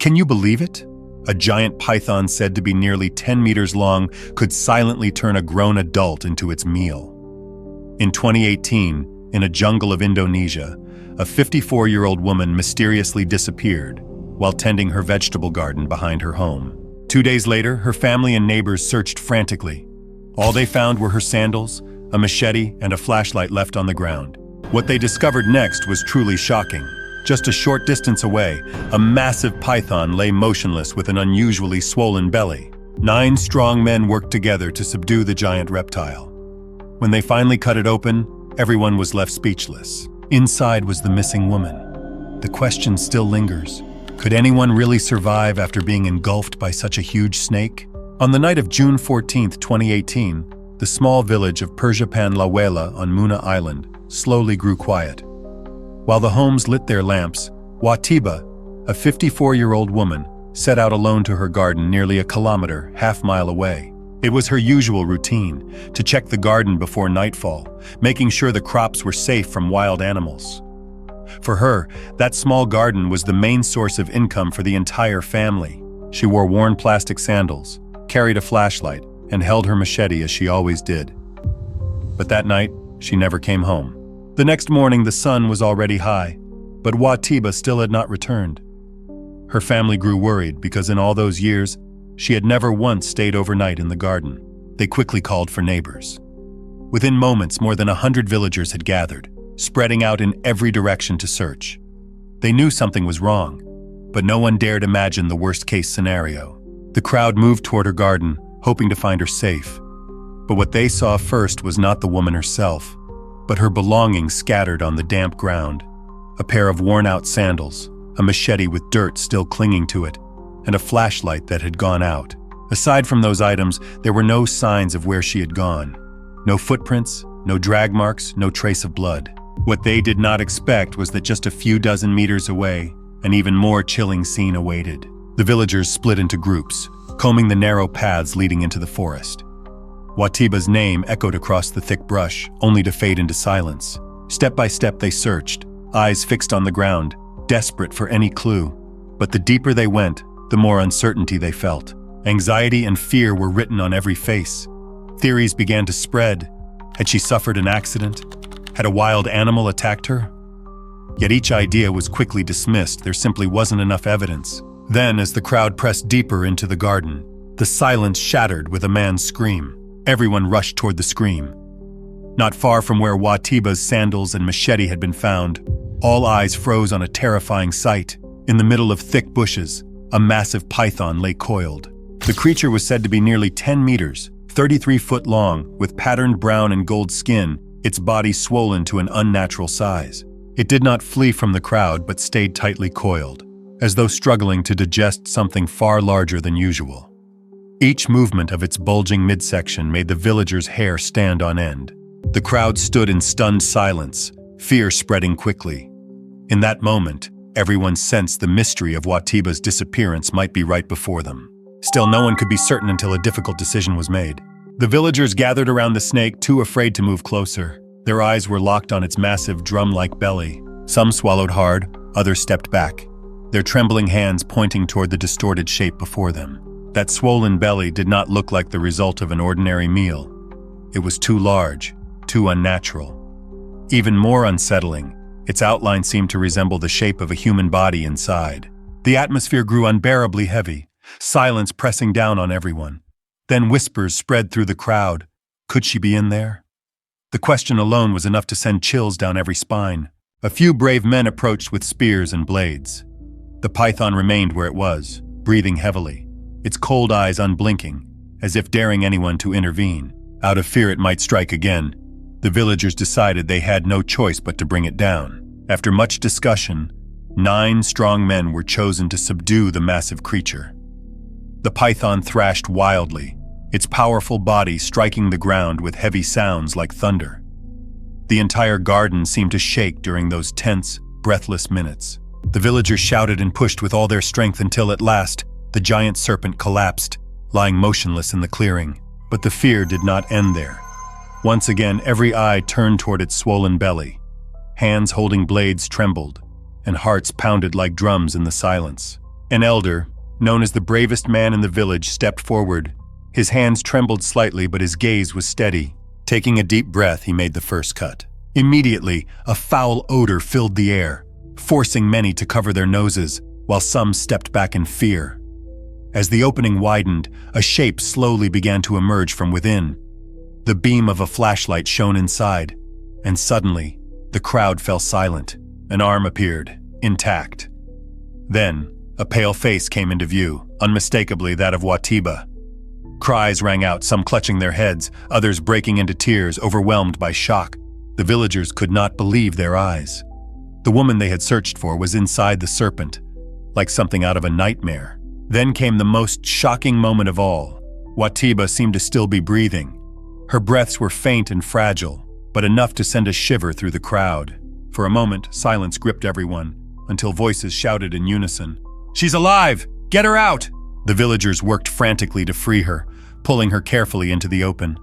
Can you believe it? A giant python said to be nearly 10 meters long could silently turn a grown adult into its meal. In 2018, in a jungle of Indonesia, a 54-year-old woman mysteriously disappeared while tending her vegetable garden behind her home. 2 days later, her family and neighbors searched frantically. All they found were her sandals, a machete, and a flashlight left on the ground. What they discovered next was truly shocking. Just a short distance away, a massive python lay motionless with an unusually swollen belly. 9 strong men worked together to subdue the giant reptile. When they finally cut it open, everyone was left speechless. Inside was the missing woman. The question still lingers. Could anyone really survive after being engulfed by such a huge snake? On the night of June 14, 2018, the small village of Persiapan La Wela on Muna Island slowly grew quiet. While the homes lit their lamps, Watiba, a 54-year-old woman, set out alone to her garden nearly a kilometer, half-mile away. It was her usual routine, to check the garden before nightfall, making sure the crops were safe from wild animals. For her, that small garden was the main source of income for the entire family. She wore worn plastic sandals, carried a flashlight, and held her machete as she always did. But that night, she never came home. The next morning, the sun was already high, but Watiba still had not returned. Her family grew worried because in all those years, she had never once stayed overnight in the garden. They quickly called for neighbors. Within moments, more than 100 villagers had gathered, spreading out in every direction to search. They knew something was wrong, but no one dared imagine the worst-case scenario. The crowd moved toward her garden, hoping to find her safe. But what they saw first was not the woman herself, but her belongings scattered on the damp ground. A pair of worn-out sandals, a machete with dirt still clinging to it, and a flashlight that had gone out. Aside from those items, there were no signs of where she had gone. No footprints, no drag marks, no trace of blood. What they did not expect was that just a few dozen meters away, an even more chilling scene awaited. The villagers split into groups, combing the narrow paths leading into the forest. Watiba's name echoed across the thick brush, only to fade into silence. Step by step they searched, eyes fixed on the ground, desperate for any clue. But the deeper they went, the more uncertainty they felt. Anxiety and fear were written on every face. Theories began to spread. Had she suffered an accident? Had a wild animal attacked her? Yet each idea was quickly dismissed. There simply wasn't enough evidence. Then, as the crowd pressed deeper into the garden, the silence shattered with a man's scream. Everyone rushed toward the scream. Not far from where Watiba's sandals and machete had been found, all eyes froze on a terrifying sight. In the middle of thick bushes, a massive python lay coiled. The creature was said to be nearly 10 meters, 33 foot long, with patterned brown and gold skin, its body swollen to an unnatural size. It did not flee from the crowd but stayed tightly coiled, as though struggling to digest something far larger than usual. Each movement of its bulging midsection made the villagers' hair stand on end. The crowd stood in stunned silence, fear spreading quickly. In that moment, everyone sensed the mystery of Watiba's disappearance might be right before them. Still, no one could be certain until a difficult decision was made. The villagers gathered around the snake, too afraid to move closer. Their eyes were locked on its massive drum-like belly. Some swallowed hard, others stepped back, their trembling hands pointing toward the distorted shape before them. That swollen belly did not look like the result of an ordinary meal. It was too large, too unnatural. Even more unsettling, its outline seemed to resemble the shape of a human body inside. The atmosphere grew unbearably heavy, silence pressing down on everyone. Then whispers spread through the crowd. Could she be in there? The question alone was enough to send chills down every spine. A few brave men approached with spears and blades. The python remained where it was, breathing heavily, its cold eyes unblinking, as if daring anyone to intervene. Out of fear it might strike again, the villagers decided they had no choice but to bring it down. After much discussion, 9 strong men were chosen to subdue the massive creature. The python thrashed wildly, its powerful body striking the ground with heavy sounds like thunder. The entire garden seemed to shake during those tense, breathless minutes. The villagers shouted and pushed with all their strength until at last, the giant serpent collapsed, lying motionless in the clearing. But the fear did not end there. Once again, every eye turned toward its swollen belly. Hands holding blades trembled, and hearts pounded like drums in the silence. An elder, known as the bravest man in the village, stepped forward. His hands trembled slightly, but his gaze was steady. Taking a deep breath, he made the first cut. Immediately, a foul odor filled the air, forcing many to cover their noses, while some stepped back in fear. As the opening widened, a shape slowly began to emerge from within. The beam of a flashlight shone inside, and suddenly, the crowd fell silent. An arm appeared, intact. Then, a pale face came into view, unmistakably that of Watiba. Cries rang out, some clutching their heads, others breaking into tears, overwhelmed by shock. The villagers could not believe their eyes. The woman they had searched for was inside the serpent, like something out of a nightmare. Then came the most shocking moment of all. Watiba seemed to still be breathing. Her breaths were faint and fragile, but enough to send a shiver through the crowd. For a moment, silence gripped everyone, until voices shouted in unison, "She's alive! Get her out!" The villagers worked frantically to free her, pulling her carefully into the open.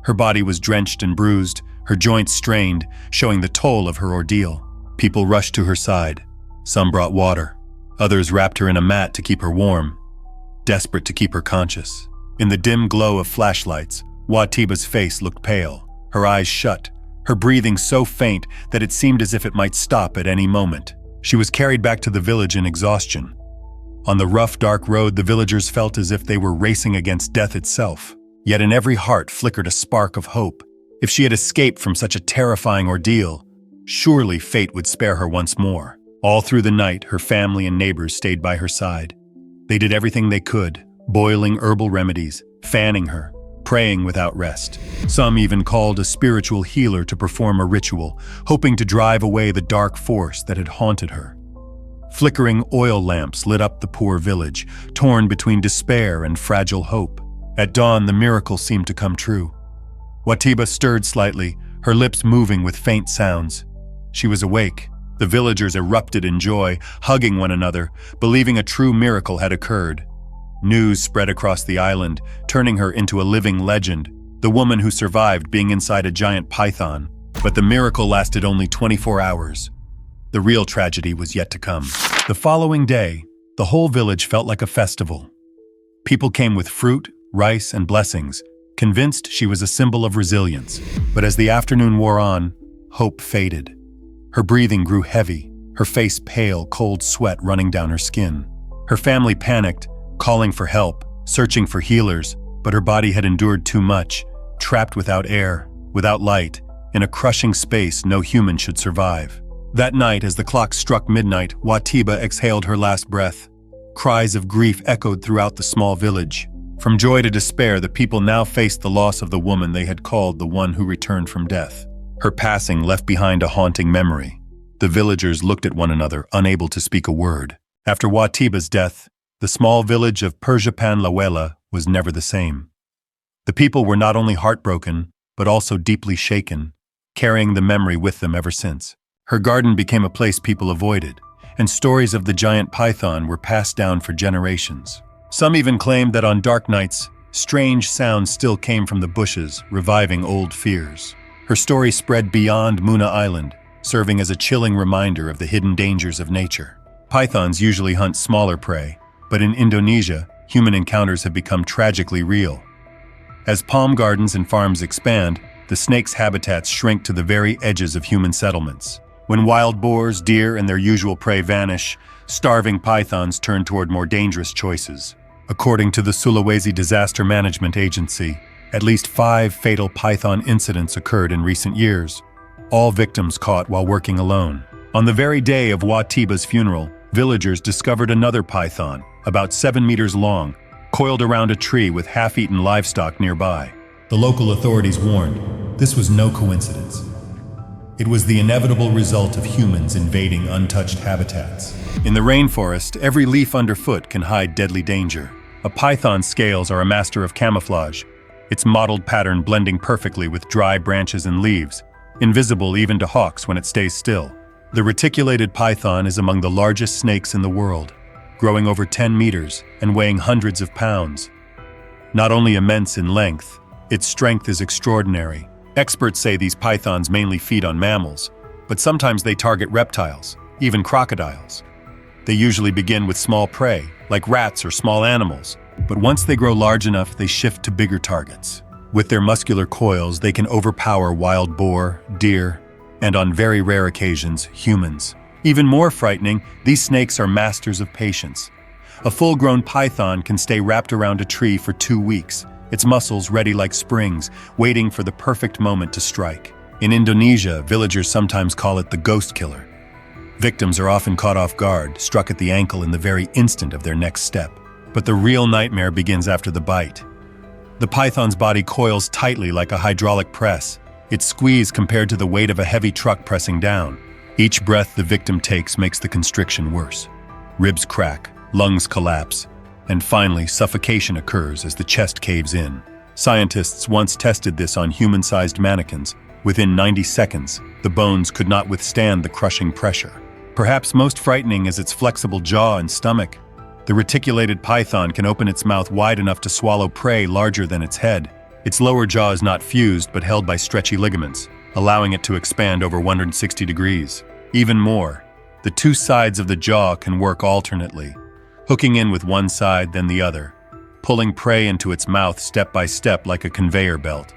Her body was drenched and bruised, her joints strained, showing the toll of her ordeal. People rushed to her side. Some brought water. Others wrapped her in a mat to keep her warm, desperate to keep her conscious. In the dim glow of flashlights, Watiba's face looked pale, her eyes shut, her breathing so faint that it seemed as if it might stop at any moment. She was carried back to the village in exhaustion. On the rough, dark road, the villagers felt as if they were racing against death itself. Yet in every heart flickered a spark of hope. If she had escaped from such a terrifying ordeal, surely fate would spare her once more. All through the night, her family and neighbors stayed by her side. They did everything they could, boiling herbal remedies, fanning her, praying without rest. Some even called a spiritual healer to perform a ritual, hoping to drive away the dark force that had haunted her. Flickering oil lamps lit up the poor village, torn between despair and fragile hope. At dawn, the miracle seemed to come true. Watiba stirred slightly, her lips moving with faint sounds. She was awake. The villagers erupted in joy, hugging one another, believing a true miracle had occurred. News spread across the island, turning her into a living legend, the woman who survived being inside a giant python. But the miracle lasted only 24 hours. The real tragedy was yet to come. The following day, the whole village felt like a festival. People came with fruit, rice, and blessings, convinced she was a symbol of resilience. But as the afternoon wore on, hope faded. Her breathing grew heavy, her face pale, cold sweat running down her skin. Her family panicked, calling for help, searching for healers, but her body had endured too much, trapped without air, without light, in a crushing space no human should survive. That night, as the clock struck midnight, Watiba exhaled her last breath. Cries of grief echoed throughout the small village. From joy to despair, the people now faced the loss of the woman they had called the one who returned from death. Her passing left behind a haunting memory. The villagers looked at one another, unable to speak a word. After Watiba's death, the small village of Persiapan Lawela was never the same. The people were not only heartbroken, but also deeply shaken, carrying the memory with them ever since. Her garden became a place people avoided, and stories of the giant python were passed down for generations. Some even claimed that on dark nights, strange sounds still came from the bushes, reviving old fears. Her story spread beyond Muna Island, serving as a chilling reminder of the hidden dangers of nature. Pythons usually hunt smaller prey, but in Indonesia, human encounters have become tragically real. As palm gardens and farms expand, the snake's habitats shrink to the very edges of human settlements. When wild boars, deer, and their usual prey vanish, starving pythons turn toward more dangerous choices. According to the Sulawesi Disaster Management Agency, at least 5 fatal python incidents occurred in recent years, all victims caught while working alone. On the very day of Watiba's funeral, villagers discovered another python, about 7 meters long, coiled around a tree with half-eaten livestock nearby. The local authorities warned, this was no coincidence. It was the inevitable result of humans invading untouched habitats. In the rainforest, every leaf underfoot can hide deadly danger. A python's scales are a master of camouflage, its mottled pattern blending perfectly with dry branches and leaves, invisible even to hawks when it stays still. The reticulated python is among the largest snakes in the world, growing over 10 meters and weighing hundreds of pounds. Not only immense in length, its strength is extraordinary. Experts say these pythons mainly feed on mammals, but sometimes they target reptiles, even crocodiles. They usually begin with small prey, like rats or small animals, but once they grow large enough, they shift to bigger targets. With their muscular coils, they can overpower wild boar, deer, and on very rare occasions, humans. Even more frightening, these snakes are masters of patience. A full-grown python can stay wrapped around a tree for 2 weeks, its muscles ready like springs, waiting for the perfect moment to strike. In Indonesia, villagers sometimes call it the ghost killer. Victims are often caught off guard, struck at the ankle in the very instant of their next step. But the real nightmare begins after the bite. The python's body coils tightly like a hydraulic press, its squeeze compared to the weight of a heavy truck pressing down. Each breath the victim takes makes the constriction worse. Ribs crack, lungs collapse, and finally suffocation occurs as the chest caves in. Scientists once tested this on human-sized mannequins. Within 90 seconds, the bones could not withstand the crushing pressure. Perhaps most frightening is its flexible jaw and stomach. The reticulated python can open its mouth wide enough to swallow prey larger than its head. Its lower jaw is not fused but held by stretchy ligaments, allowing it to expand over 160 degrees. Even more, the two sides of the jaw can work alternately, hooking in with one side then the other, pulling prey into its mouth step by step like a conveyor belt.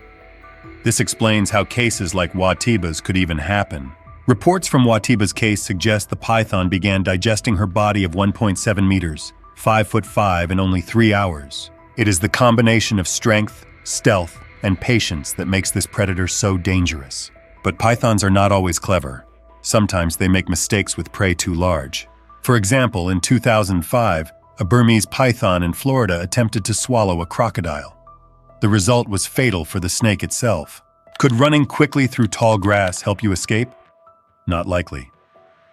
This explains how cases like Watiba's could even happen. Reports from Watiba's case suggest the python began digesting her body of 1.7 meters, 5'5", in only 3 hours. It is the combination of strength, stealth, and patience that makes this predator so dangerous. But pythons are not always clever. Sometimes they make mistakes with prey too large. For example, in 2005, a Burmese python in Florida attempted to swallow a crocodile. The result was fatal for the snake itself. Could running quickly through tall grass help you escape? Not likely.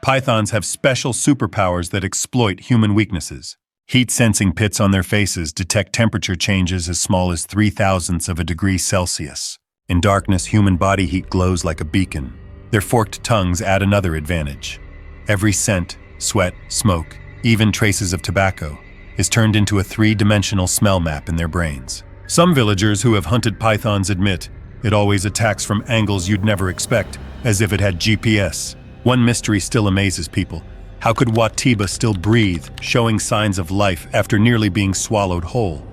Pythons have special superpowers that exploit human weaknesses. Heat-sensing pits on their faces detect temperature changes as small as 0.003 of a degree Celsius. In darkness, human body heat glows like a beacon. Their forked tongues add another advantage. Every scent, sweat, smoke, even traces of tobacco, is turned into a 3-dimensional smell map in their brains. Some villagers who have hunted pythons admit it always attacks from angles you'd never expect, as if it had GPS. One mystery still amazes people. How could Watiba still breathe, showing signs of life after nearly being swallowed whole?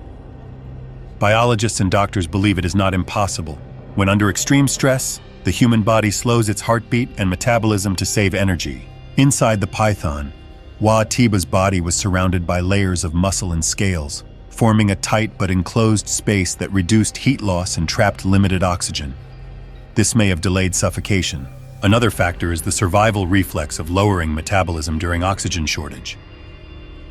Biologists and doctors believe it is not impossible. When under extreme stress, the human body slows its heartbeat and metabolism to save energy. Inside the python, Watiba's body was surrounded by layers of muscle and scales, forming a tight but enclosed space that reduced heat loss and trapped limited oxygen. This may have delayed suffocation. Another factor is the survival reflex of lowering metabolism during oxygen shortage.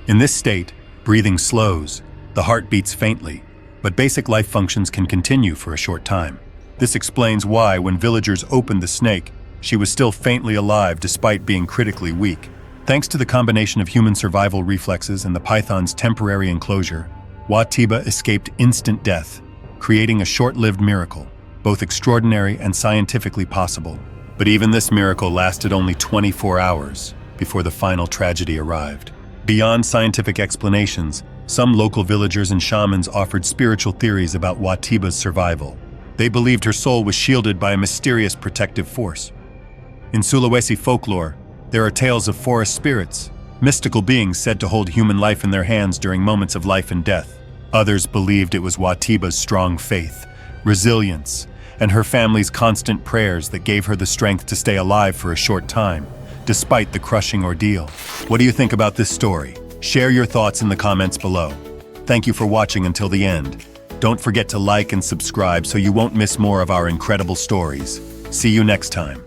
In this state, breathing slows, the heart beats faintly, but basic life functions can continue for a short time. This explains why, when villagers opened the snake, she was still faintly alive despite being critically weak. Thanks to the combination of human survival reflexes and the python's temporary enclosure, Watiba escaped instant death, creating a short-lived miracle, both extraordinary and scientifically possible. But even this miracle lasted only 24 hours before the final tragedy arrived. Beyond scientific explanations, some local villagers and shamans offered spiritual theories about Watiba's survival. They believed her soul was shielded by a mysterious protective force. In Sulawesi folklore, there are tales of forest spirits, mystical beings said to hold human life in their hands during moments of life and death. Others believed it was Watiba's strong faith, resilience, and her family's constant prayers that gave her the strength to stay alive for a short time, despite the crushing ordeal. What do you think about this story? Share your thoughts in the comments below. Thank you for watching until the end. Don't forget to like and subscribe so you won't miss more of our incredible stories. See you next time.